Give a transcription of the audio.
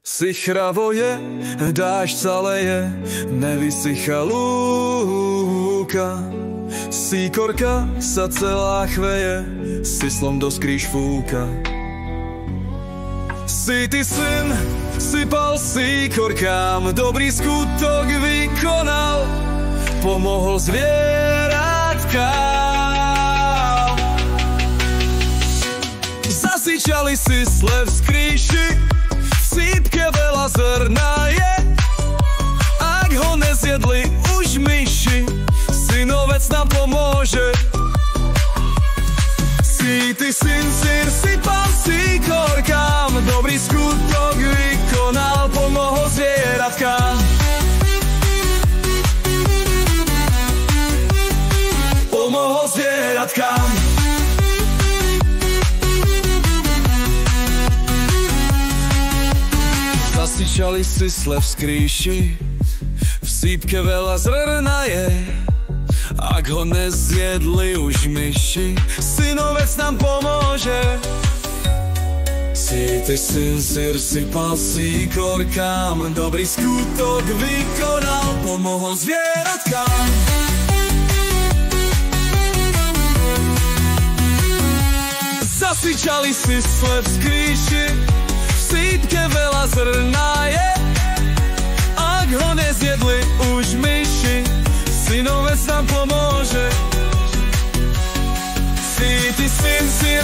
Sichravo je, dážď sa leje, nevysycha lúka. Síkorka sa celá chveje, si slom do skrýš fúka. Si ty syn, sypal síkorkám, dobrý skutok vykonal, pomohol zvieratkám. Zasičali si slev z kríši, v sípke veľa zrna je. Ak ho nezjedli už myši, synovec nám pomôže. Si ty syn, syr, sypal síkorkám, dobrý skutok vykonal, pomohol zvieratkám. Pomohol zvieratkám. Zasičali si slev z kríši, v sípke veľa zrna je. Ak ho nezjedli už myši, synovec nám pomôže. Si ty syn, syr, sypal síkorkám, dobrý skutok vykonal, pomohol zvieratkám. Zasičali si slev z kríši, v sípke veľa zrna je. Ak ho nezjedli už myši, synovec nám pomôže. Si ty syn, syr,